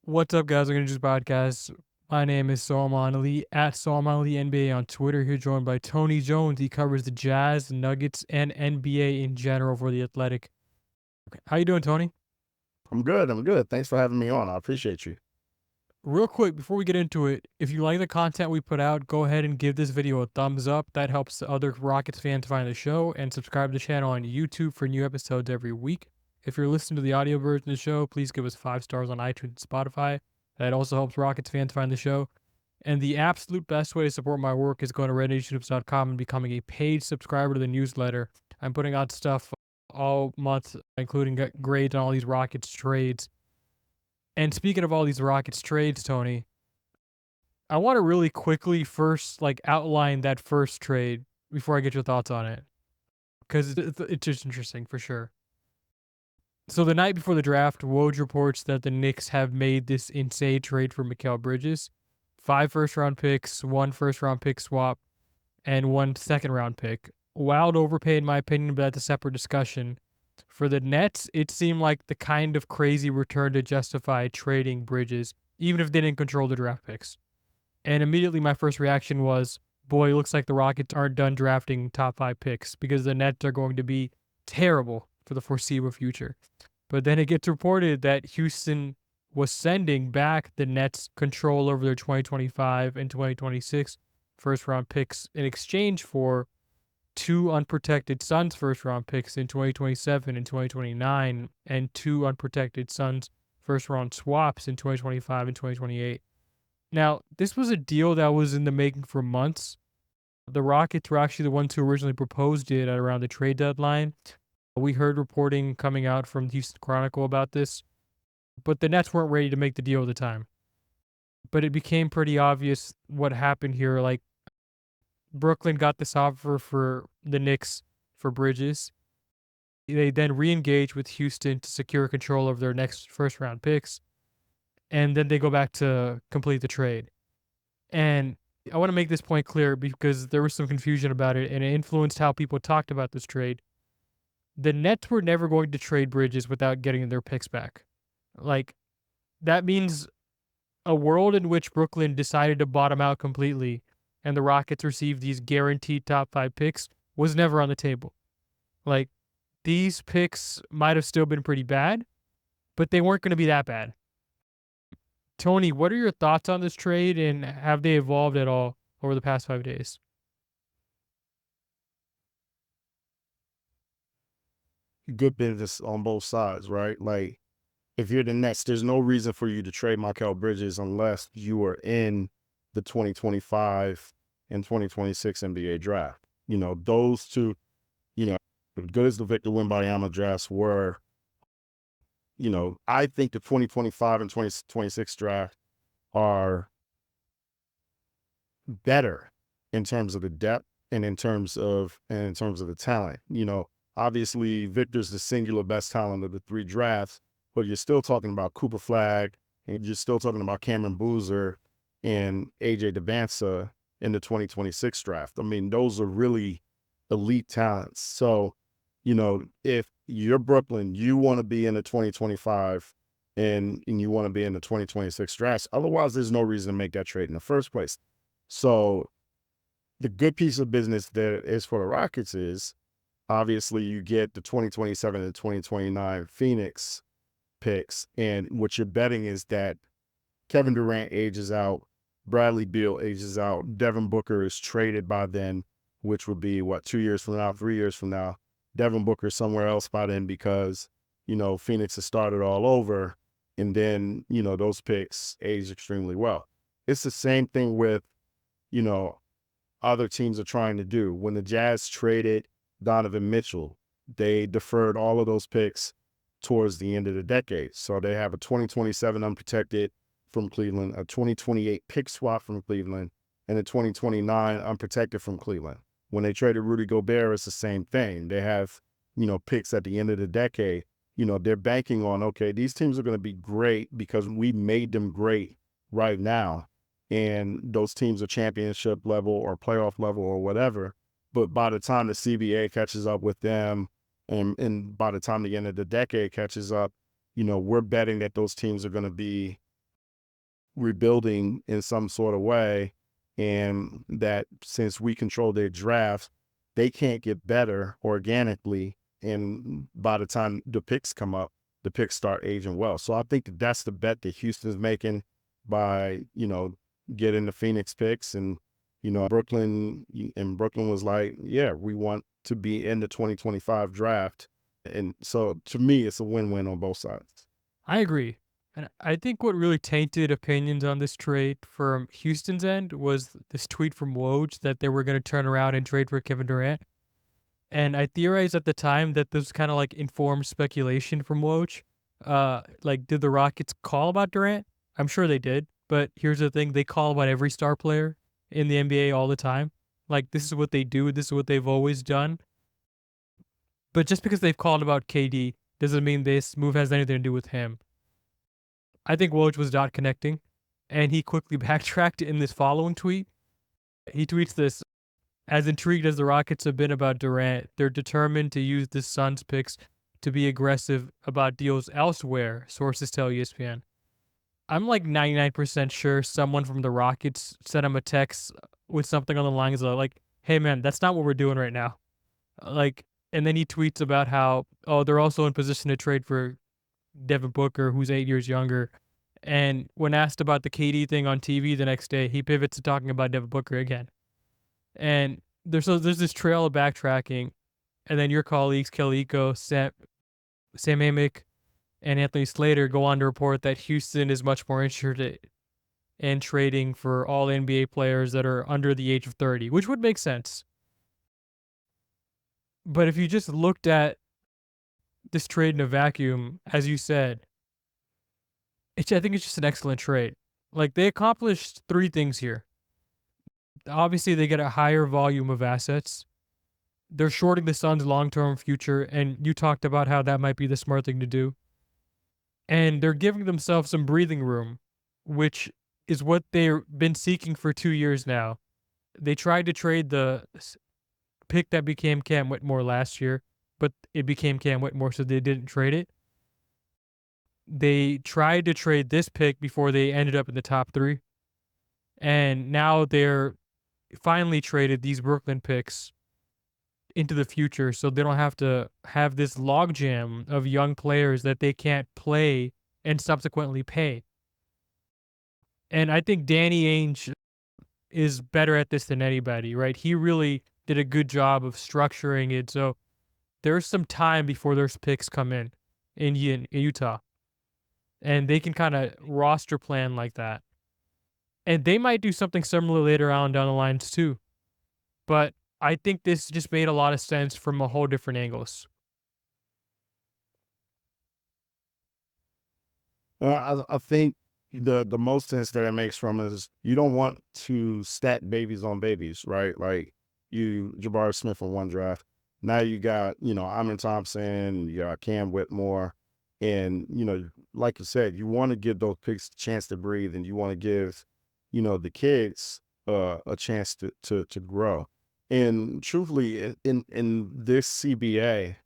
What's up, guys? We're going to do this podcast. My name is Salman Ali at Salman Ali NBA on Twitter. Here, joined by Tony Jones. He covers the Jazz, Nuggets, and NBA in general for the Athletic. Okay. How you doing, Tony? I'm good. I'm good. Thanks for having me on. I appreciate you. Real quick, before we get into it, if you like the content we put out, go ahead and give this video a thumbs up. That helps the other Rockets fans find the show, and subscribe to the channel on YouTube for new episodes every week. If you're listening to the audio version of the show, please give us 5 stars on iTunes and Spotify. That also helps Rockets fans find the show. And the absolute best way to support my work is going to rednationhoops.com and becoming a paid subscriber to the newsletter. I'm putting out stuff all month, including grades on all these Rockets trades. And speaking of all these Rockets trades, Tony, I want to really quickly first outline that first trade before I get your thoughts on it, because it's just interesting for sure. So the night before the draft, Woj reports that the Knicks have made this insane trade for Mikal Bridges. 5 first-round picks, 1 first-round pick swap, and 1 second-round pick. Wild overpay in my opinion, but that's a separate discussion. For the Nets, it seemed like the kind of crazy return to justify trading Bridges, even if they didn't control the draft picks. And immediately my first reaction was, boy, it looks like the Rockets aren't done drafting top 5 picks because the Nets are going to be terrible for the foreseeable future. But then it gets reported that Houston was sending back the Nets control over their 2025 and 2026 first round picks in exchange for 2 unprotected Suns first round picks in 2027 and 2029, and 2 unprotected Suns first round swaps in 2025 and 2028. Now, this was a deal that was in the making for months. The Rockets were actually the ones who originally proposed it at around the trade deadline. We heard reporting coming out from the Houston Chronicle about this, but the Nets weren't ready to make the deal at the time. But it became pretty obvious what happened here. Like, Brooklyn got this offer for the Knicks for Bridges. They then re-engage with Houston to secure control of their next first-round picks, and then they go back to complete the trade. And I want to make this point clear because there was some confusion about it, and it influenced how people talked about this trade. The Nets were never going to trade Bridges without getting their picks back. Like, that means a world in which Brooklyn decided to bottom out completely and the Rockets received these guaranteed top 5 picks was never on the table. Like, these picks might have still been pretty bad, but they weren't going to be that bad. Tony, what are your thoughts on this trade, and have they evolved at all over the past 5 days? Good business on both sides, right? Like, if you're the Nets, there's no reason for you to trade Mikal Bridges unless you are in the 2025 and 2026 NBA draft. Those two, as good as the Victor Wembanyama drafts were, I think the 2025 and 2026 draft are better in terms of the depth and in terms of the talent. Obviously Victor's the singular best talent of the 3 drafts, but you're still talking about Cooper Flagg, and you're still talking about Cameron Boozer and AJ Devansa in the 2026 draft. I mean, those are really elite talents. So, if you're Brooklyn, you want to be in the 2025 and you want to be in the 2026 drafts. Otherwise, there's no reason to make that trade in the first place. So the good piece of business that is for the Rockets is obviously you get the 2027 and 2029 Phoenix picks. And what you're betting is that Kevin Durant ages out, Bradley Beal ages out, Devin Booker is traded by then, which would be 2 years from now, 3 years from now. Devin Booker somewhere else by then because, Phoenix has started all over. And then, those picks age extremely well. It's the same thing with, other teams are trying to do. When the Jazz traded Donovan Mitchell, they deferred all of those picks towards the end of the decade. So they have a 2027 unprotected from Cleveland, a 2028 pick swap from Cleveland, and a 2029 unprotected from Cleveland. When they traded Rudy Gobert, it's the same thing. They have, picks at the end of the decade. They're banking on, okay, these teams are going to be great because we made them great right now. And those teams are championship level or playoff level or whatever. But by the time the CBA catches up with them, and by the time the end of the decade catches up, we're betting that those teams are going to be rebuilding in some sort of way, and that since we control their drafts, they can't get better organically. And by the time the picks come up, the picks start aging well. So I think that's the bet that Houston's making by, getting the Phoenix picks. And, Brooklyn was like, yeah, we want to be in the 2025 draft. And so to me, it's a win-win on both sides. I agree. And I think what really tainted opinions on this trade from Houston's end was this tweet from Woj that they were going to turn around and trade for Kevin Durant. And I theorized at the time that this was kind of like informed speculation from Woj. Like, did the Rockets call about Durant? I'm sure they did. But here's the thing, they call about every star player in the NBA all the time. Like, this is what they do. This is what they've always done. But just because they've called about KD doesn't mean this move has anything to do with him. I think Woj was not connecting, and he quickly backtracked in this following tweet. He tweets this: as intrigued as the Rockets have been about Durant, they're determined to use the Suns picks to be aggressive about deals elsewhere, sources tell ESPN. I'm like 99% sure someone from the Rockets sent him a text with something on the lines of like, hey man, that's not what we're doing right now. Like, and then he tweets about how, oh, they're also in position to trade for Devin Booker, who's 8 years younger. And when asked about the KD thing on TV the next day, he pivots to talking about Devin Booker again. And there's this trail of backtracking. And then your colleagues, Kelly Iko, Sam Amick, and Anthony Slater go on to report that Houston is much more interested in trading for all NBA players that are under the age of 30, which would make sense. But if you just looked at this trade in a vacuum, as you said, I think it's just an excellent trade. Like, they accomplished three things here. Obviously, they get a higher volume of assets. They're shorting the Suns' long-term future, and you talked about how that might be the smart thing to do. And they're giving themselves some breathing room, which is what they've been seeking for 2 years now. They tried to trade the pick that became Cam Whitmore last year, but it became Cam Whitmore, so they didn't trade it. They tried to trade this pick before they ended up in the top 3. And now they're finally traded these Brooklyn picks into the future so they don't have to have this logjam of young players that they can't play and subsequently pay. And I think Danny Ainge is better at this than anybody, right? He really did a good job of structuring it. So there's some time before those picks come in Utah. And they can kind of roster plan like that. And they might do something similar later on down the lines too. But I think this just made a lot of sense from a whole different angles. I think the most sense that it makes from is you don't want to stack babies on babies, right? Like Jabari Smith in one draft. Now you got, Amen Thompson, you got Cam Whitmore. And, like you said, you want to give those picks a chance to breathe, and you want to give, the kids a chance to grow. And truthfully, in this CBA,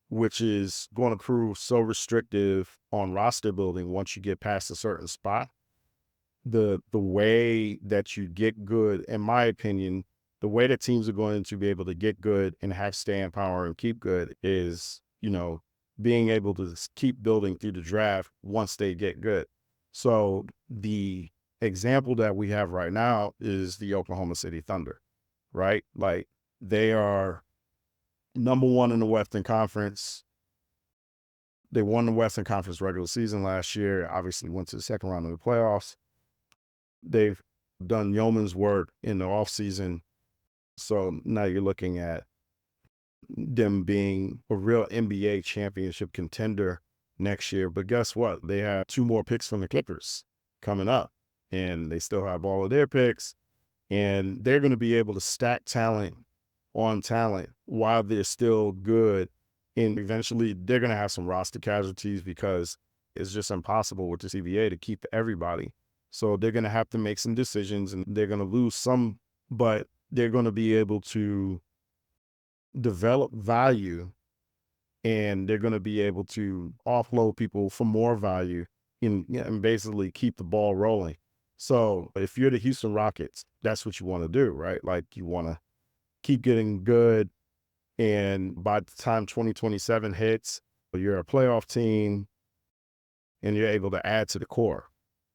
which is going to prove so restrictive on roster building once you get past a certain spot, the way that you get good, in my opinion, the way that teams are going to be able to get good and have staying power and keep good is, being able to keep building through the draft once they get good. So the example that we have right now is the Oklahoma City Thunder, right? Like, they are number one in the Western Conference. They won the Western Conference regular season last year, obviously went to the second round of the playoffs. They've done yeoman's work in the offseason. So now you're looking at them being a real NBA championship contender next year. But guess what? They have 2 more picks from the Clippers coming up, and they still have all of their picks, and they're going to be able to stack talent on talent while they're still good. And eventually they're going to have some roster casualties because it's just impossible with the CBA to keep everybody. So they're going to have to make some decisions, and they're going to lose some, but they're going to be able to develop value, and they're going to be able to offload people for more value and basically keep the ball rolling. So if you're the Houston Rockets, that's what you want to do, right? Like you want to keep getting good. And by the time 2027 hits, you're a playoff team and you're able to add to the core.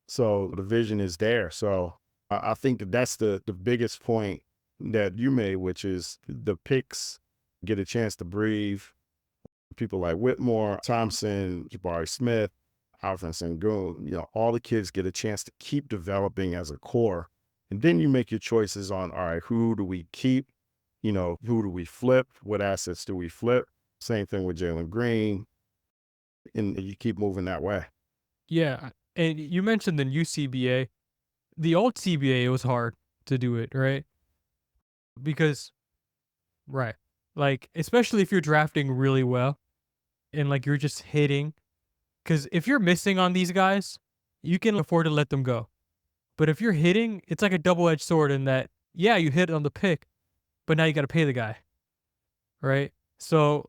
So the vision is there. So I think that that's the biggest point that you made, which is the picks get a chance to breathe. People like Whitmore, Thompson, Jabari Smith, Alperen Sengun, all the kids get a chance to keep developing as a core. And then you make your choices on, all right, who do we keep? Who do we flip? What assets do we flip? Same thing with Jalen Green. And you keep moving that way. Yeah, and you mentioned the new CBA. The old CBA, it was hard to do it, right? Because, right, like, especially if you're drafting really well and, like, you're just hitting. Because if you're missing on these guys, you can afford to let them go. But if you're hitting, it's like a double-edged sword in that, yeah, you hit on the pick, but now you got to pay the guy, right? So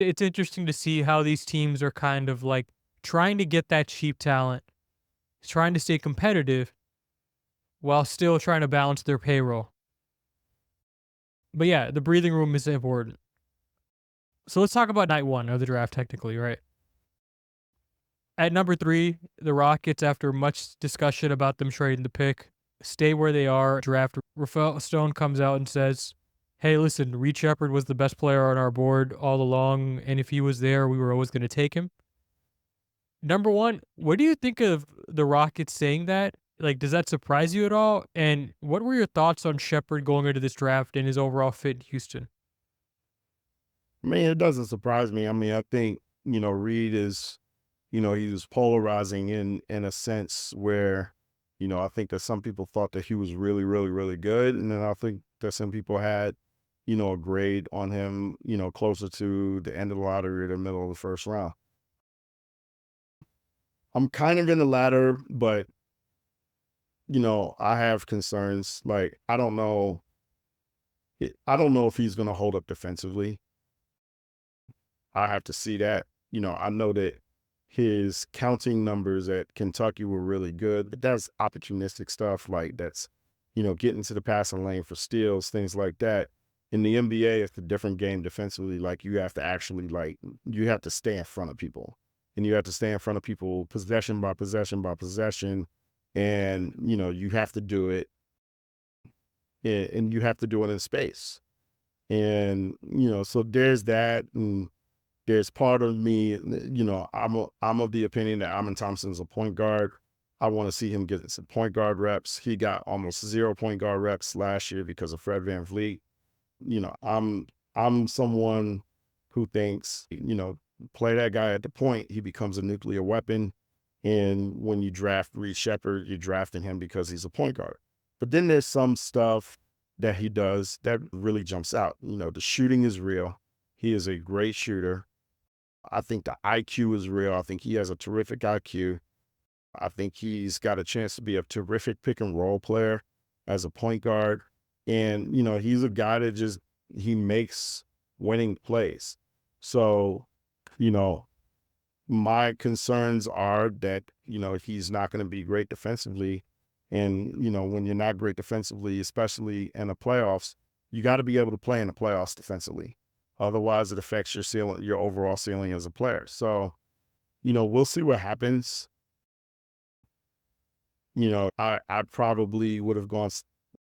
it's interesting to see how these teams are kind of like trying to get that cheap talent, trying to stay competitive while still trying to balance their payroll. But yeah, the breathing room is important. So let's talk about night one of the draft, technically, right? At number 3, the Rockets, after much discussion about them trading the pick, stay where they are. Draft Rafael Stone comes out and says, hey, listen, Reed Sheppard was the best player on our board all along, and if he was there, we were always going to take him. Number 1, what do you think of the Rockets saying that? Like, does that surprise you at all? And what were your thoughts on Sheppard going into this draft and his overall fit in Houston? I mean, it doesn't surprise me. I mean, I think, Reed is, he was polarizing in a sense where, I think that some people thought that he was really, really, really good. And then I think that some people had, a grade on him, closer to the end of the lottery or the middle of the first round. I'm kind of in the latter, but, I have concerns. Like, I don't know if he's going to hold up defensively. I have to see that. I know that his counting numbers at Kentucky were really good, but that's opportunistic stuff. Like that's, getting to the passing lane for steals, things like that. In the NBA, it's a different game defensively. Like you have to actually you have to stay in front of people, and you have to stay in front of people possession by possession by possession. And, you have to do it and you have to do it in space. And, so there's that. And there's part of me, I'm of the opinion that Amen Thompson's a point guard. I want to see him get some point guard reps. He got almost 0 point guard reps last year because of Fred VanVleet. I'm someone who thinks, play that guy at the point, he becomes a nuclear weapon. And when you draft Reed Sheppard, you're drafting him because he's a point guard. But then there's some stuff that he does that really jumps out. The shooting is real. He is a great shooter. I think the IQ is real. I think he has a terrific IQ. I think he's got a chance to be a terrific pick and roll player as a point guard. And, he's a guy that he makes winning plays. So, you know, my concerns are that, he's not going to be great defensively. And, when you're not great defensively, especially in the playoffs, you got to be able to play in the playoffs defensively. Otherwise, it affects your ceiling, your overall ceiling as a player. So, we'll see what happens. I probably would have gone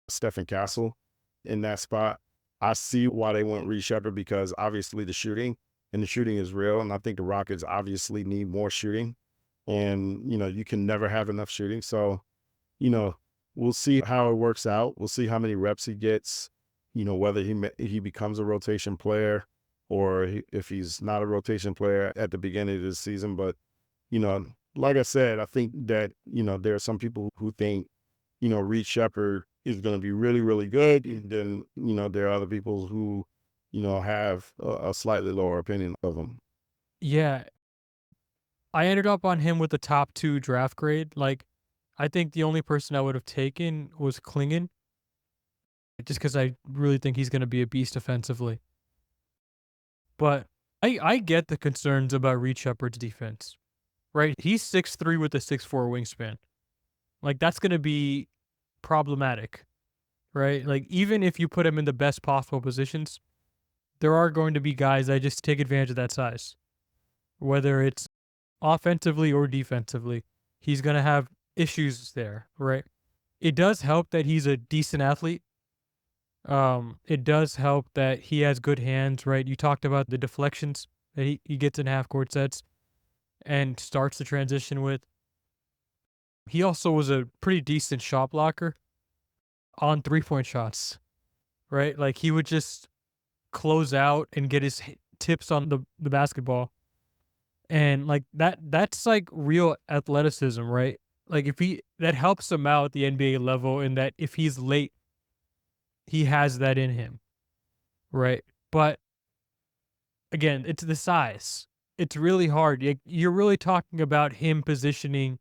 Stephen Castle in that spot. I see why they went Reed Sheppard because obviously the shooting is real. And I think the Rockets obviously need more shooting. And, you can never have enough shooting. So, we'll see how it works out. We'll see how many reps he gets, whether he becomes a rotation player or if he's not a rotation player at the beginning of the season. But, like I said, I think that, there are some people who think, Reed Sheppard is going to be really, really good. And then, there are other people who, have a slightly lower opinion of him. Yeah, I ended up on him with the top 2 draft grade. Like, I think the only person I would have taken was Klingon, just because I really think he's going to be a beast offensively. But I get the concerns about Reed Shepherd's defense, right? He's 6'3" with a 6'4" wingspan. Like, that's going to be problematic, right? Like, even if you put him in the best possible positions, there are going to be guys that just take advantage of that size, whether it's offensively or defensively. He's going to have issues there, right? It does help that he's a decent athlete. It does help that he has good hands, right? You talked about the deflections that he gets in half court sets and starts the transition with. He also was a pretty decent shot blocker on 3-point shots, right? Like, he would just close out and get his tips on the basketball. And like that's like real athleticism, right? Like, if that helps him out at the NBA level, in that if he's late, he has that in him, right? But again, it's the size. It's really hard. You're really talking about him positioning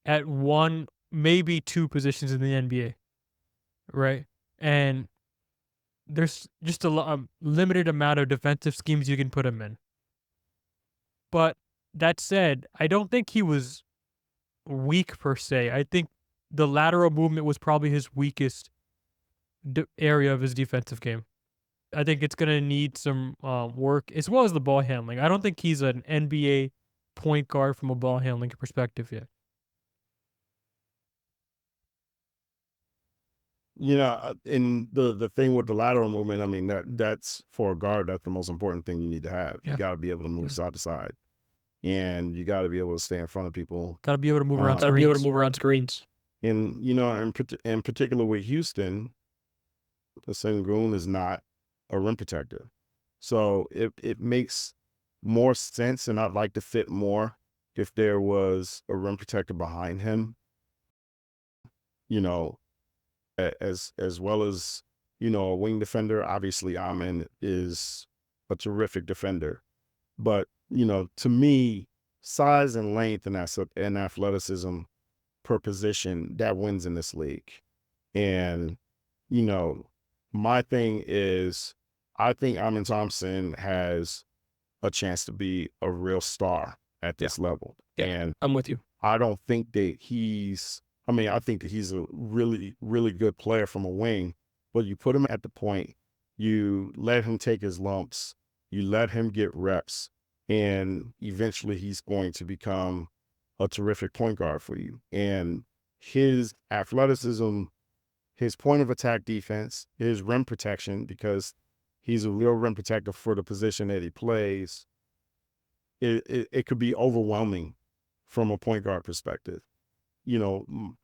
at one, maybe two positions in the NBA, right? And there's just a limited amount of defensive schemes you can put him in. But that said, I don't think he was weak per se. I think the lateral movement was probably his weakest area of his defensive game. I think it's going to need some work, as well as the ball handling. I don't think he's an NBA point guard from a ball handling perspective yet. And the thing with the lateral movement, I mean, that's for a guard, that's the most important thing you need to have. Yeah. You got to be able to move side to side, and you got to be able to stay in front of people. Got to be able to move around Gotta be able to screens. move around screens. And in particular with Houston, the Sengun is not a rim protector, so it makes more sense, and I'd like to fit more if there was a rim protector behind him. As well as, a wing defender. Obviously, Amen is a terrific defender. But, to me, size and length and athleticism per position, that wins in this league. And, my thing is, I think Amen Thompson has a chance to be a real star at this level. Yeah, And I'm with you. I don't think that I think that he's a really, really good player from a wing, but you put him at the point, you let him take his lumps, you let him get reps, and eventually he's going to become a terrific point guard for you. And his athleticism, his point of attack defense, his rim protection, because he's a real rim protector for the position that he plays, it could be overwhelming from a point guard perspective.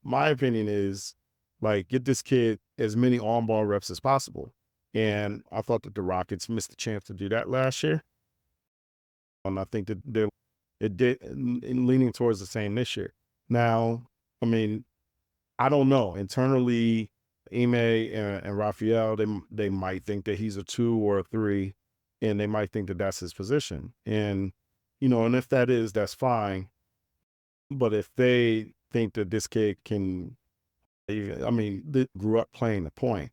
My opinion is, like, get this kid as many on-ball reps as possible. And I thought that the Rockets missed the chance to do that last year. And I think that it did, leaning towards the same this year. Now, I mean, I don't know. Internally, Ime and Raphael, they might think that he's a 2 or a 3, and they might think that that's his position. And, and if that is, that's fine. But if they think that this kid grew up playing the point,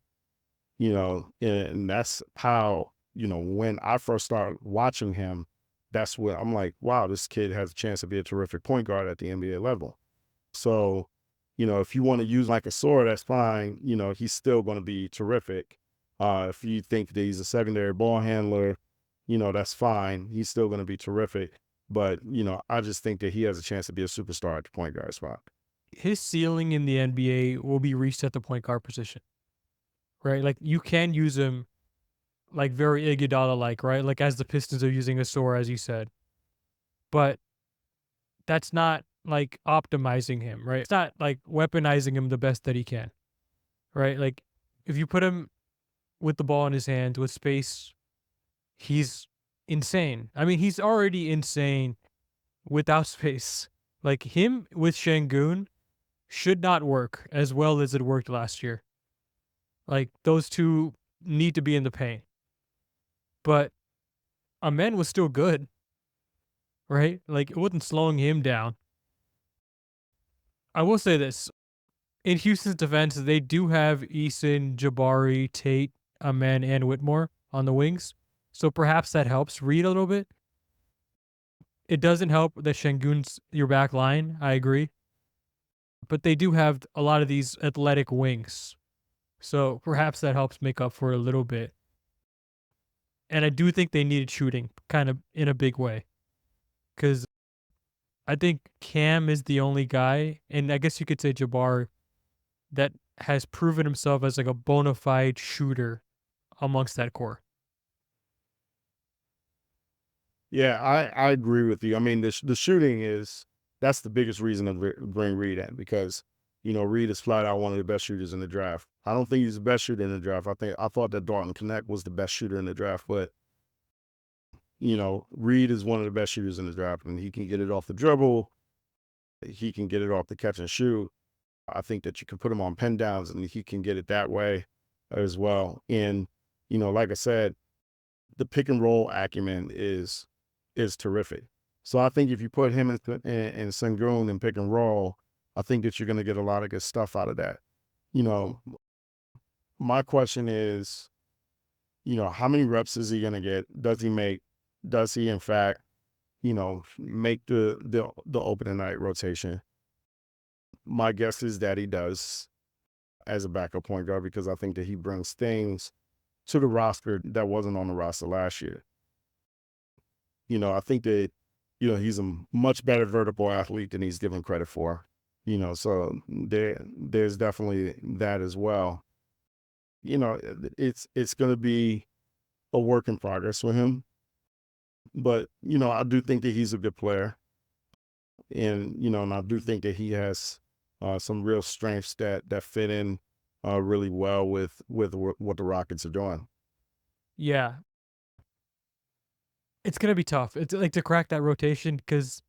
and that's how, when I first started watching him, that's when I'm like, wow, this kid has a chance to be a terrific point guard at the NBA level. So, if you want to use like a sword, that's fine. He's still going to be terrific. If you think that he's a secondary ball handler, that's fine. He's still going to be terrific. But, I just think that he has a chance to be a superstar at the point guard spot. His ceiling in the NBA will be reached at the point guard position, right? Like, you can use him like very Iguodala-like, right? Like, as the Pistons are using Asor, as you said. But that's not like optimizing him, right? It's not like weaponizing him the best that he can, right? Like, if you put him with the ball in his hands with space, he's insane. I mean, he's already insane without space. Like, him with Sengun should not work as well as it worked last year. Like, those two need to be in the paint. But Amen was still good, right? Like, it wasn't slowing him down. I will say this. In Houston's defense, they do have Eason, Jabari, Tate, Amen, and Whitmore on the wings. So perhaps that helps Reed a little bit. It doesn't help that Şengün's your back line. I agree, but they do have a lot of these athletic wings, so perhaps that helps make up for it a little bit. And I do think they needed shooting, kind of in a big way, because I think Cam is the only guy, and I guess you could say Jabbar, that has proven himself as like a bona fide shooter amongst that core. Yeah, I agree with you. I mean, the shooting is that's the biggest reason to bring Reed in because Reed is flat out one of the best shooters in the draft. I don't think he's the best shooter in the draft. I thought that Dalton Connect was the best shooter in the draft, but Reed is one of the best shooters in the draft, and he can get it off the dribble. He can get it off the catch and shoot. I think that you can put him on pin downs, and he can get it that way as well. And like I said, the pick and roll acumen is terrific. So I think if you put him in Sengun and pick and roll, I think that you're going to get a lot of good stuff out of that. My question is, how many reps is he going to get? Does he in fact, make the opening night rotation? My guess is that he does as a backup point guard because I think that he brings things to the roster that wasn't on the roster last year. I think that, he's a much better vertical athlete than he's given credit for, so there's definitely that as well. It's going to be a work in progress with him, but, I do think that he's a good player and I do think that he has some real strengths that fit in really well with what the Rockets are doing. Yeah, it's gonna be tough. It's like to crack that rotation because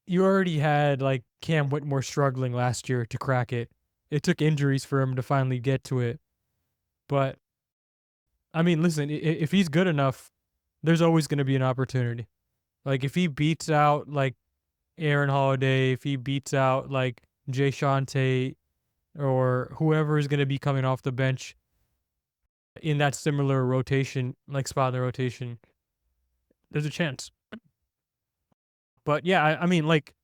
you already had like Cam Whitmore struggling last year to crack it. It took injuries for him to finally get to it. But I mean, listen, if he's good enough, there's always going to be an opportunity. Like if he beats out like Aaron Holiday, if he beats out like Jay Tate or whoever is going to be coming off the bench in that similar rotation, like spot in the rotation, there's a chance. But yeah, I mean, like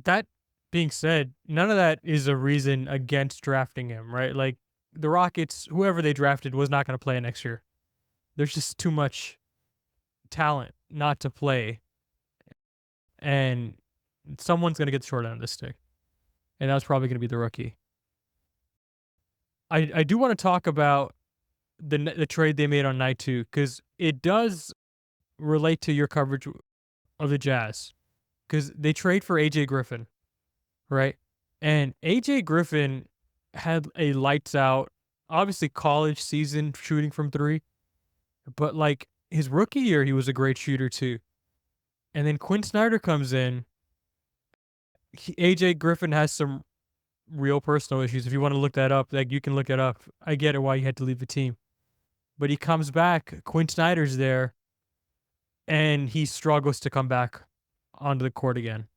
that being said, none of that is a reason against drafting him, right? Like the Rockets, whoever they drafted was not going to play next year. There's just too much talent not to play, and someone's going to get the short end of the stick, and that's probably going to be the rookie. I do want to talk about the trade they made on night 2 because it does relate to your coverage of the Jazz because they trade for AJ Griffin, right? And AJ Griffin had a lights out, obviously college season shooting from 3, but like his rookie year, he was a great shooter too. And then Quinn Snyder comes in. AJ Griffin has some real personal issues. If you want to look that up, like you can look it up. I get it why he had to leave the team. But he comes back, Quinn Snyder's there, and he struggles to come back onto the court again.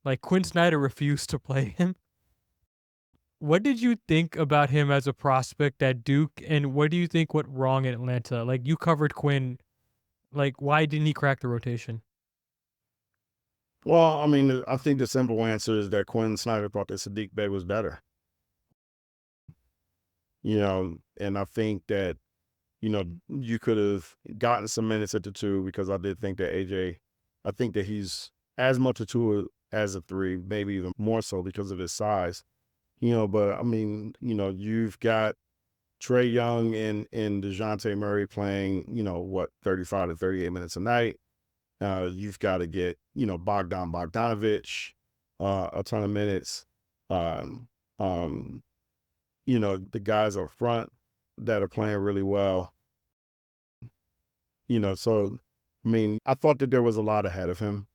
Like Quinn Snyder refused to play him. What did you think about him as a prospect at Duke, and what do you think went wrong in Atlanta? Like you covered Quinn, like why didn't he crack the rotation? Well, I mean, I think the simple answer is that Quinn Snyder thought that Sadiq Bey was better. And I think that, you could have gotten some minutes at the 2 because I did think that I think that he's as much a 2 as a 3, maybe even more so because of his size. But I mean, you've got Trae Young and DeJounte Murray playing, 35 to 38 minutes a night. You've got to get, Bogdan Bogdanovic a ton of minutes. The guys up front that are playing really well. So, I mean, I thought that there was a lot ahead of him.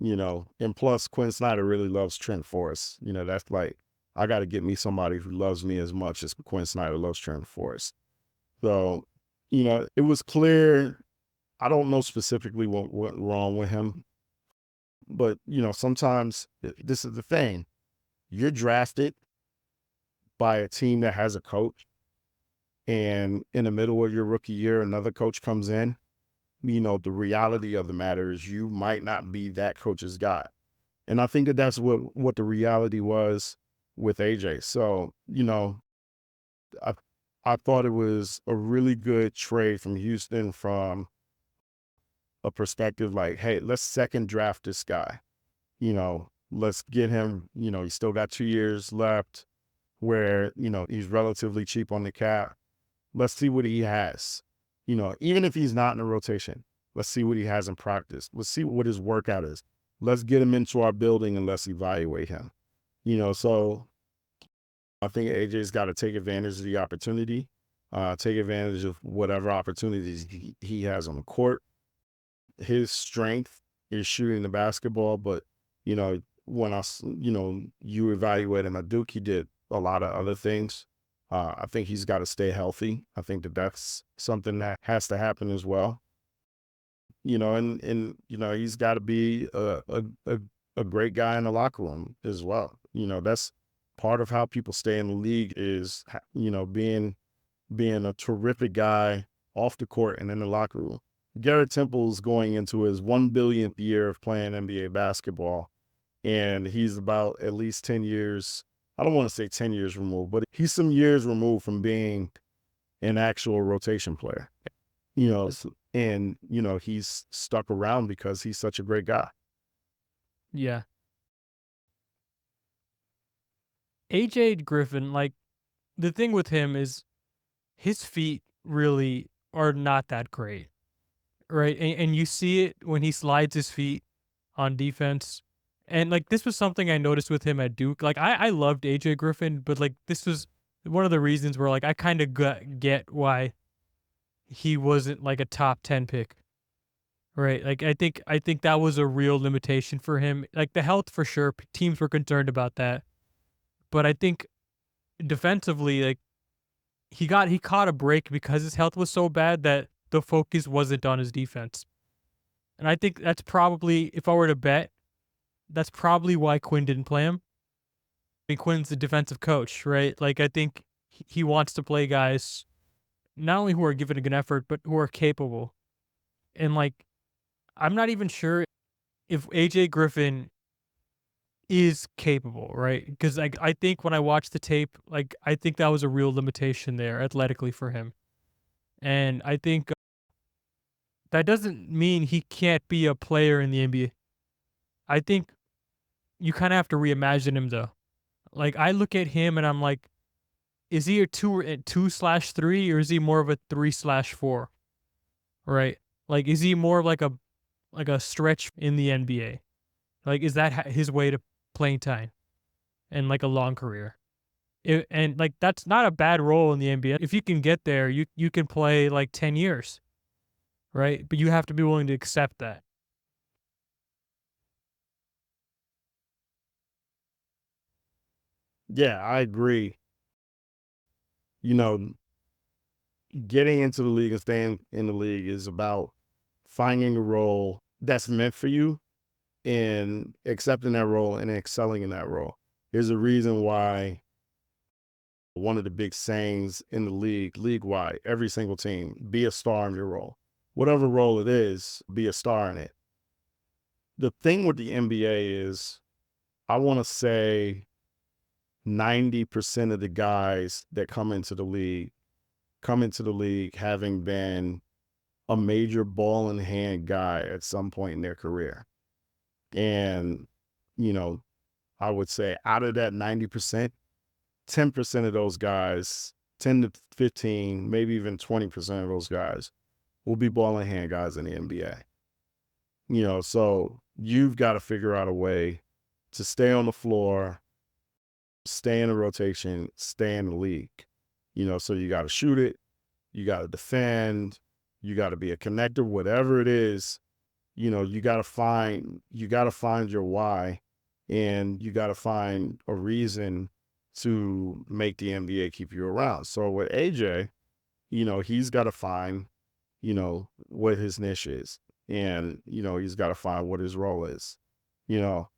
And plus Quinn Snyder really loves Trent Forrest. That's like, I got to get me somebody who loves me as much as Quinn Snyder loves Trent Forrest. So, it was clear. I don't know specifically what went wrong with him, but, sometimes this is the thing. You're drafted by a team that has a coach, and in the middle of your rookie year, another coach comes in the reality of the matter is you might not be that coach's guy. And I think that that's what the reality was with AJ. So, I I thought it was a really good trade from Houston from a perspective like, hey, let's second draft this guy. Let's get him, he's still got 2 years left where, he's relatively cheap on the cap. Let's see what he has. Even if he's not in the rotation, let's see what he has in practice. Let's see what his workout is. Let's get him into our building and let's evaluate him. So I think AJ's got to take advantage of the opportunity, take advantage of whatever opportunities he has on the court. His strength is shooting the basketball, but, when you evaluate him at Duke, he did a lot of other things. I think he's got to stay healthy. I think that that's something that has to happen as well. And he's got to be a great guy in the locker room as well. That's part of how people stay in the league is, being a terrific guy off the court and in the locker room. Garrett Temple's going into his 1 billionth year of playing NBA basketball, and he's about at least 10 years. I don't want to say 10 years removed, but he's some years removed from being an actual rotation player. And he's stuck around because he's such a great guy. Yeah. AJ Griffin, like, the thing with him is his feet really are not that great, right? And you see it when he slides his feet on defense. And like this was something I noticed with him at Duke. Like I loved AJ Griffin, but like this was one of the reasons where like I kind of get why he wasn't like a top 10 pick. Right. Like I think that was a real limitation for him. Like the health for sure, teams were concerned about that. But I think defensively, like he caught a break because his health was so bad that the focus wasn't on his defense. And I think that's probably, if I were to bet, that's probably why Quinn didn't play him. I mean, Quinn's the defensive coach, right? Like I think he wants to play guys not only who are giving a good effort, but who are capable. And like I'm not even sure if AJ Griffin is capable, right? Because like I think when I watched the tape, like I think that was a real limitation there athletically for him. And I think that doesn't mean he can't be a player in the NBA. I think you kind of have to reimagine him though. Like I look at him and I'm like, is he a 2/3 or is he more of a 3/4? Right? Like is he more of like a stretch in the NBA? Like is that his way to playing time and like a long career? And like that's not a bad role in the NBA. If you can get there, you can play like 10 years, right? But you have to be willing to accept that. Yeah, I agree. You know, Getting into the league and staying in the league is about finding a role that's meant for you and accepting that role and excelling in that role. There's a reason why one of the big sayings in the league wide, every single team, be a star in your role. Whatever role it is, be a star in it. The thing with the NBA is, I want to say 90% of the guys that come into the league having been a major ball in hand guy at some point in their career. And, you know, I would say out of that 90%, 10% of those guys, 10 to 15, maybe even 20% of those guys will be ball in hand guys in the NBA. So you've got to figure out a way to stay on the floor, stay in the rotation, stay in the league. So you got to shoot it, you got to defend, you got to be a connector, whatever it is. You got to find your why, and you got to find a reason to make the NBA keep you around. So with AJ, he's got to find, what his niche is, and he's got to find what his role is. You know,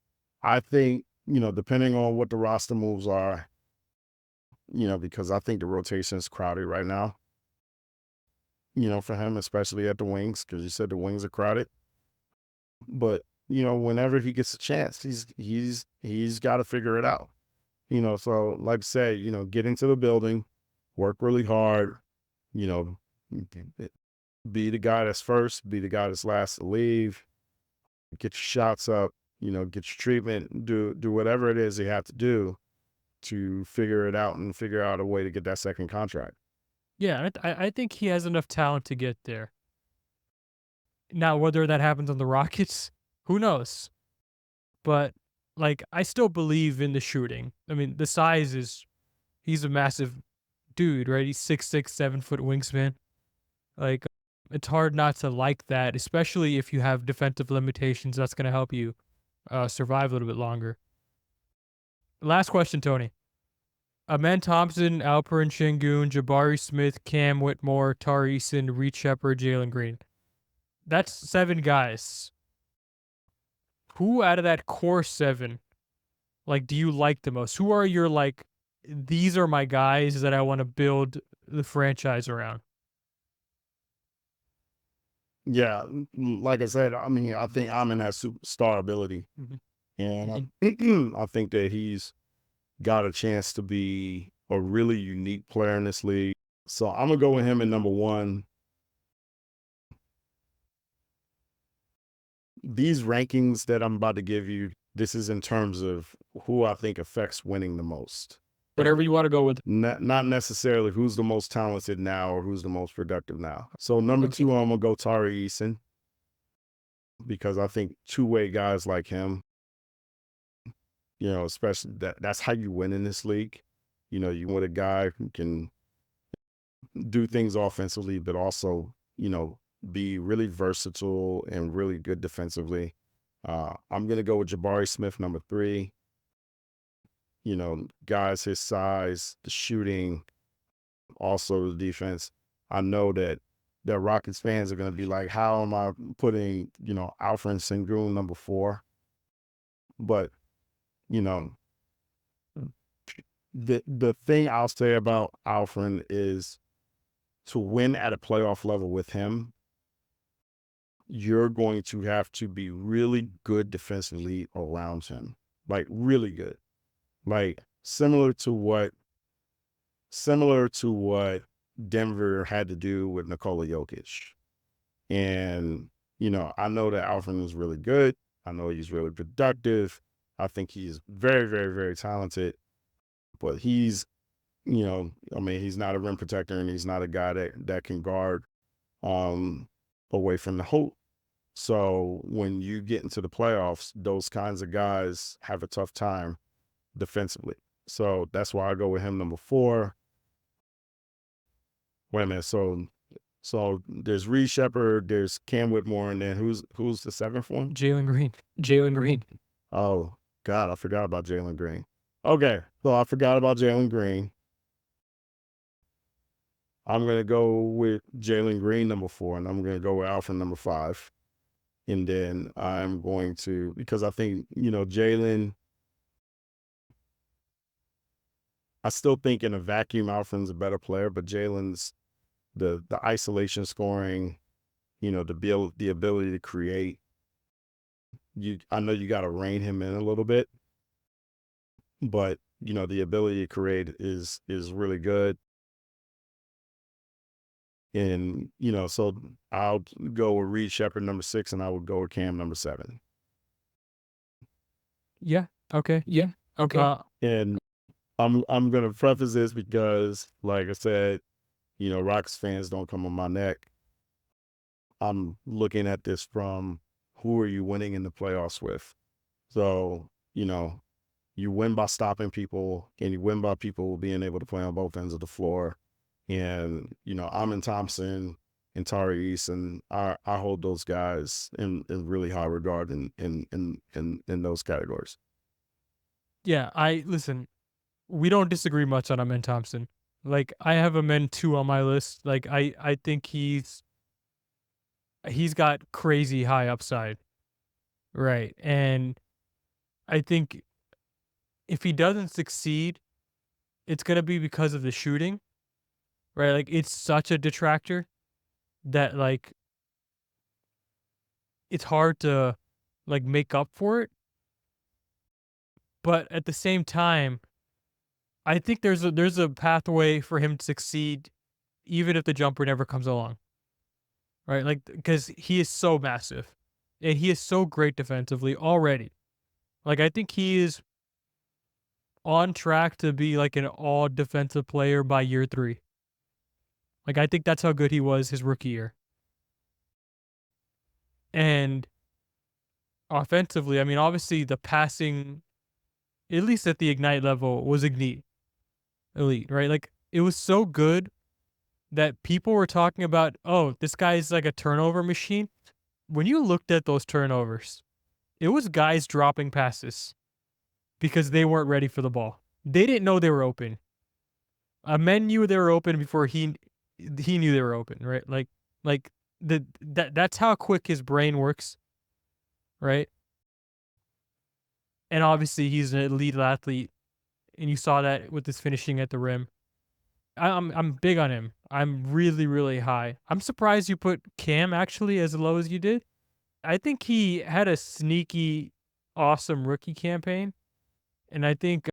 I think, depending on what the roster moves are, because I think the rotation is crowded right now. for him, especially at the wings, because you said the wings are crowded. But whenever he gets a chance, he's got to figure it out. So like I say, get into the building, work really hard. You know, be the guy that's first, be the guy that's last to leave. Get your shots up. Get your treatment. Do whatever it is you have to do to figure it out and figure out a way to get that second contract. Yeah, I think he has enough talent to get there. Now, whether that happens on the Rockets, who knows? But like, I still believe in the shooting. I mean, the size is he's a massive dude, right? He's 6'6", 7-foot wingspan. Like, it's hard not to like that, especially if you have defensive limitations. That's going to help you survive a little bit longer. Last question, Tony. Amen Thompson, Alperen Sengun, Jabari Smith, Cam Whitmore, Tari Eason, Reed Sheppard, Jalen Green. That's 7 guys. Who out of that core 7, like, do you like the most? Who are your, like, these are my guys that I want to build the franchise around? Yeah, like I said, I mean, I think I'm in that superstar ability, Mhm. and I think that he's got a chance to be a really unique player in this league. So I'm gonna go with him at number 1. These rankings that I'm about to give you, this is in terms of who I think affects winning the most. Whatever you want to go with. Not necessarily who's the most talented now or who's the most productive now. So number Okay. 2, I'm gonna go Tari Eason, because I think two-way guys like him, especially that's how you win in this league. You want a guy who can do things offensively, but also, be really versatile and really good defensively. I'm going to go with Jabari Smith, number 3. Guys his size, the shooting, also the defense. I know that the Rockets fans are going to be like, how am I putting, Alperen Sengun number 4? But, you know, the thing I'll say about Alfred is, to win at a playoff level with him, you're going to have to be really good defensively around him, like really good, like similar to what Denver had to do with Nikola Jokic. And I know that Alfred is really good. I know he's really productive. I think he's very, very, very talented. But he's, I mean, he's not a rim protector, and he's not a guy that can guard away from the hoop. So when you get into the playoffs, those kinds of guys have a tough time defensively. So that's why I go with him number 4. Wait a minute. So there's Reed Sheppard, there's Cam Whitmore, and then who's the 7th one? Jalen Green. Jalen Green. Oh God, I forgot about Jalen Green. Okay, so I forgot about Jalen Green. I'm gonna go with Jalen Green number 4, and I'm gonna go with Alfred number 5. And then I'm going to, because I think, Jalen, I still think in a vacuum, Alfred's a better player, but Jalen's the isolation scoring, the ability to create. I know you got to rein him in a little bit, but the ability to create is really good. And so I'll go with Reed Sheppard number 6, and I would go with Cam number 7. Yeah. Okay. Yeah. Okay. And I'm gonna preface this because, like I said, Rockets fans don't come on my neck. I'm looking at this from, who are you winning in the playoffs with? So, you win by stopping people, and you win by people being able to play on both ends of the floor. And, Amen Thompson and Tari Eason, I hold those guys in really high regard in those categories. Yeah. Listen, we don't disagree much on Amen Thompson. Like, I have Amen 2 on my list. Like, I think he's got crazy high upside. Right. And I think if he doesn't succeed, it's going to be because of the shooting, right? Like, it's such a detractor. that like it's hard to like make up for it. But at the same time, I think there's a pathway for him to succeed even if the jumper never comes along. Right? Like because he is so massive and he is so great defensively already. Like I think he is on track to be like an all defensive player by year 3. Like I think that's how good he was his rookie year. And offensively, I mean obviously the passing at least at the Ignite level was elite, right? Like it was so good that people were talking about, "Oh, this guy's like a turnover machine." When you looked at those turnovers, it was guys dropping passes because they weren't ready for the ball. They didn't know they were open. Amen knew they were open before he knew they were open, right? Like that's how quick his brain works, right? And obviously he's an elite athlete, and you saw that with his finishing at the rim. I'm big on him. I'm really really high. I'm surprised you put Cam actually as low as you did. I think he had a sneaky, awesome rookie campaign, and I think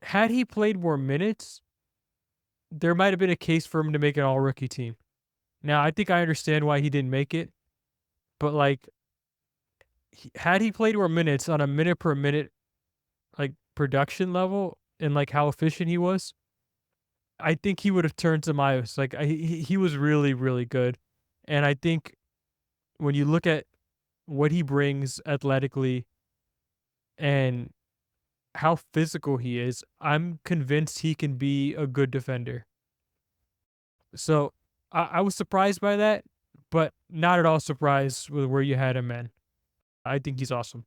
had he played more minutes, there might have been a case for him to make an all rookie team. Now, I think I understand why he didn't make it, but like, had he played more minutes on a minute per minute like production level and like how efficient he was, I think he would have turned some ice. Like he was really really good, and I think when you look at what he brings athletically and how physical he is, I'm convinced he can be a good defender. So I was surprised by that, but not at all surprised with where you had him, man. I think he's awesome.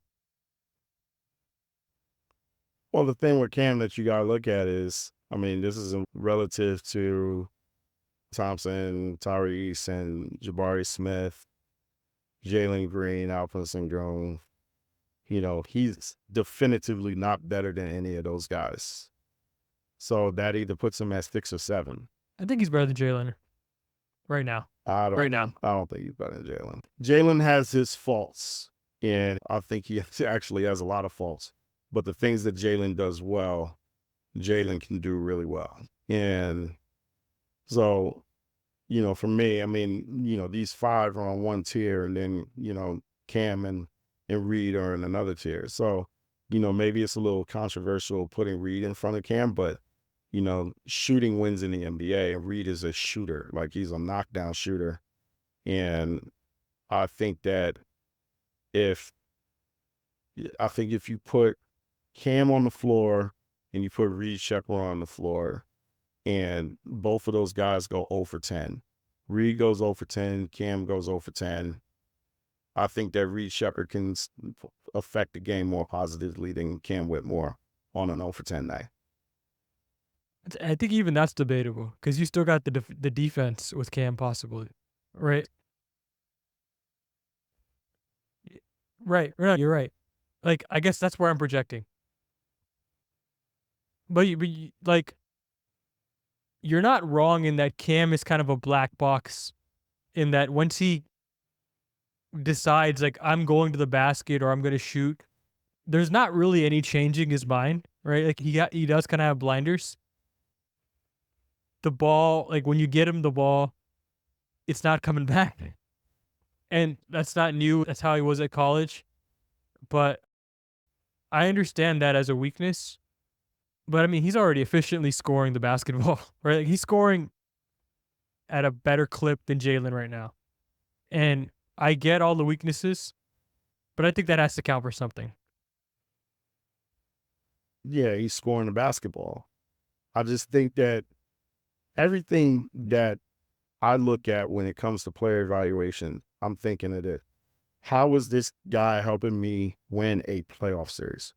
Well, the thing with Cam that you gotta look at is, I mean, this is relative to Thompson, Tyrese, and Jabari Smith, Jalen Green, Alperen Sengun. He's definitively not better than any of those guys. So that either puts him at 6 or 7. I think he's better than Jalen right now. I don't. Right now. I don't think he's better than Jalen. Jalen has his faults, and I think he actually has a lot of faults. But the things that Jalen does well, Jalen can do really well. And so, for me, I mean, these 5 are on one tier, and then Cam and Reed are in another tier. So, maybe it's a little controversial putting Reed in front of Cam, but shooting wins in the NBA, and Reed is a shooter. Like he's a knockdown shooter. And I think that if you put Cam on the floor and you put Reed Sheppard on the floor, and both of those guys go 0 for 10. Reed goes 0 for 10, Cam goes 0 for 10. I think that Reed Sheppard can affect the game more positively than Cam Whitmore on an 0 for 10 night. I think even that's debatable because you still got the defense with Cam possibly, right? Right. You're right. Like I guess that's where I'm projecting. But like you're not wrong in that Cam is kind of a black box in that once he decides like I'm going to the basket or I'm going to shoot, there's not really any changing his mind, right? Like he does kind of have blinders. The ball, like when you get him the ball, it's not coming back. And that's not new. That's how he was at college. But I understand that as a weakness. But I mean, he's already efficiently scoring the basketball, right? Like, he's scoring at a better clip than Jalen right now. And I get all the weaknesses, but I think that has to count for something. Yeah, he's scoring the basketball. I just think that everything that I look at when it comes to player evaluation, I'm thinking of it. How is this guy helping me win a playoff series?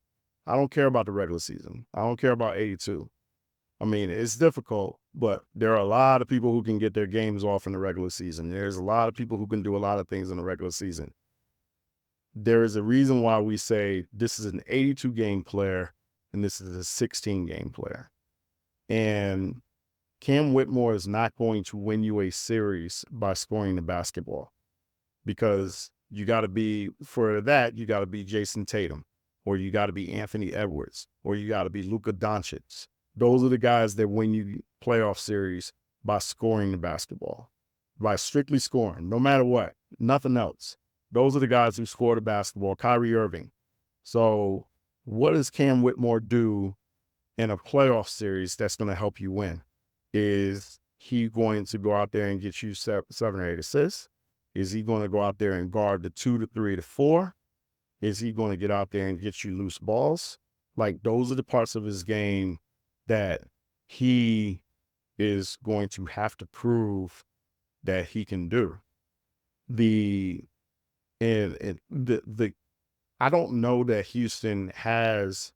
I don't care about the regular season. I don't care about 82. I mean, it's difficult, but there are a lot of people who can get their games off in the regular season. There's a lot of people who can do a lot of things in the regular season. There is a reason why we say this is an 82-game player and this is a 16-game player. And Cam Whitmore is not going to win you a series by scoring the basketball, because you got to be, for that, you got to be Jason Tatum, or you got to be Anthony Edwards, or you got to be Luka Doncic. Those are the guys that win you playoff series by scoring the basketball, by strictly scoring, no matter what, nothing else. Those are the guys who score the basketball. Kyrie Irving. So what does Cam Whitmore do in a playoff series that's going to help you win? Is he going to go out there and get you 7 or 8 assists? Is he going to go out there and guard the 2 to 3 to 4? Is he going to get out there and get you loose balls? Like, those are the parts of his game that he is going to have to prove that he can do. I don't know that Houston has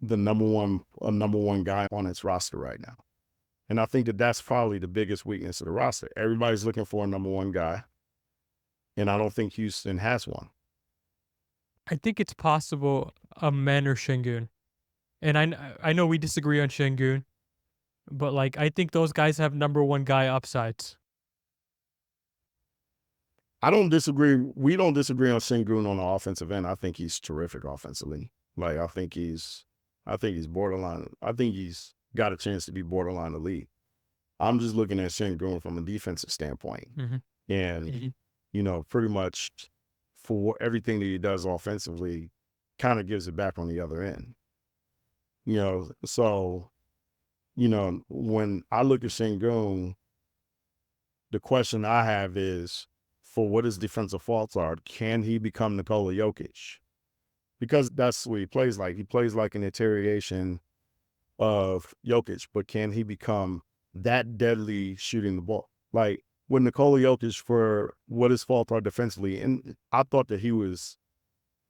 a number one guy on its roster right now. And I think that that's probably the biggest weakness of the roster. Everybody's looking for a number one guy, and I don't think Houston has one. I think it's possible Amen or Sengun. And I know we disagree on Sengun, but like I think those guys have number one guy upsides. I don't disagree. We don't disagree on Sengun on the offensive end. I think he's terrific offensively. Like, I think he's borderline. I think he's got a chance to be borderline elite. I'm just looking at Sengun from a defensive standpoint. And, pretty much for everything that he does offensively, kind of gives it back on the other end. So, when I look at Sengun, the question I have is, for what his defensive faults are, can he become Nikola Jokic? Because that's what he plays like. He plays like an interrogation of Jokic, but can he become that deadly shooting the ball? Like, with Nikola Jokic, for what his faults are defensively, and I thought that he was,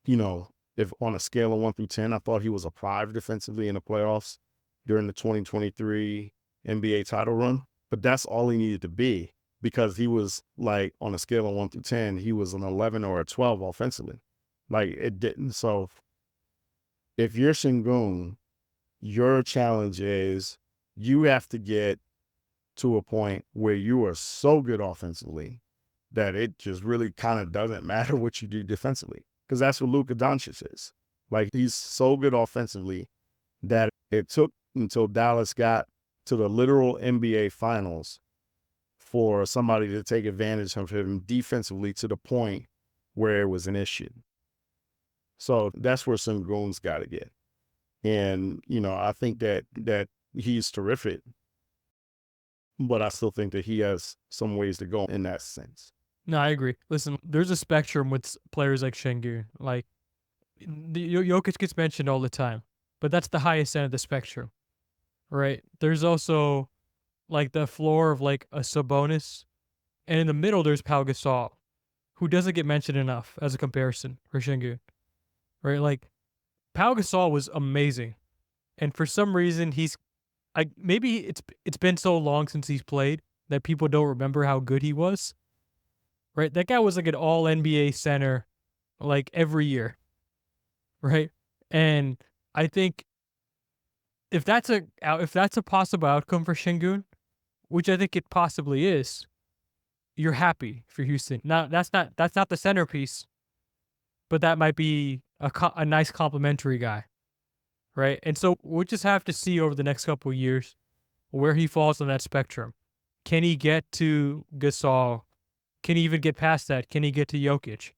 if on a scale of 1 through 10, I thought he was a 5 defensively in the playoffs during the 2023 NBA title run. But that's all he needed to be, because he was, like, on a scale of 1 through 10, he was an 11 or a 12 offensively. Like, it didn't. So if you're Sengun, your challenge is you have to get to a point where you are so good offensively that it just really kind of doesn't matter what you do defensively. Because that's what Luka Doncic is. Like, he's so good offensively that it took until Dallas got to the literal NBA finals for somebody to take advantage of him defensively to the point where it was an issue. So that's where Sengun's got to get. And, I think that he's terrific, but I still think that he has some ways to go in that sense. No, I agree. Listen, there's a spectrum with players like Sengun. Like, Jokic gets mentioned all the time, but that's the highest end of the spectrum, right? There's also like the floor of like a Sabonis, and in the middle there's Pau Gasol, who doesn't get mentioned enough as a comparison for Sengun, right? Like, Pau Gasol was amazing, and for some reason maybe it's been so long since he's played that people don't remember how good he was. Right? That guy was like an all NBA center like every year. Right? And I think if that's a possible outcome for Sengun, which I think it possibly is, you're happy for Houston. Now, that's not the centerpiece, but that might be a nice complementary guy. Right? And so we'll just have to see over the next couple of years where he falls on that spectrum. Can he get to Gasol? Can he even get past that? Can he get to Jokic?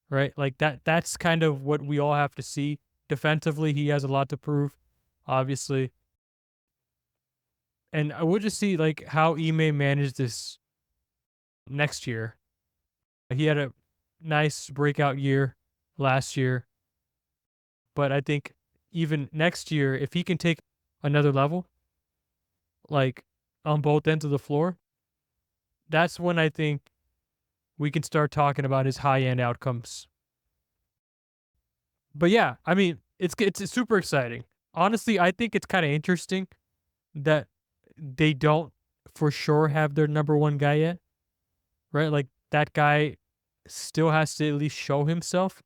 Right? Like, that's kind of what we all have to see. Defensively, he has a lot to prove, obviously. And I would just see like how Ime managed this next year. He had a nice breakout year last year. But I think even next year, if he can take another level, like on both ends of the floor, that's when I think we can start talking about his high-end outcomes. But yeah, I mean, it's super exciting. Honestly, I think it's kind of interesting that they don't for sure have their number one guy yet, right? Like, that guy still has to at least show himself.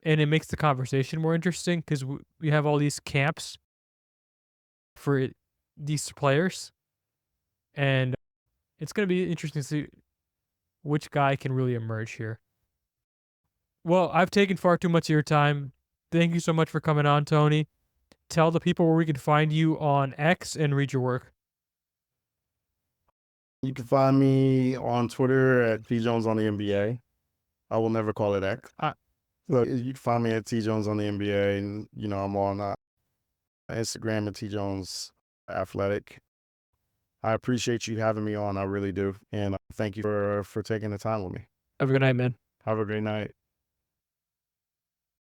And it makes the conversation more interesting because we have all these camps for these players, and it's going to be interesting to see which guy can really emerge here. Well, I've taken far too much of your time. Thank you so much for coming on, Tony. Tell the people where we can find you on X and read your work. You can find me on Twitter at T Jones on the NBA. I will never call it X. So you can find me at T Jones on the NBA, and I'm on Instagram at T Jones Athletic. I appreciate you having me on. I really do, and thank you for taking the time with me. Have a good night, man. Have a great night.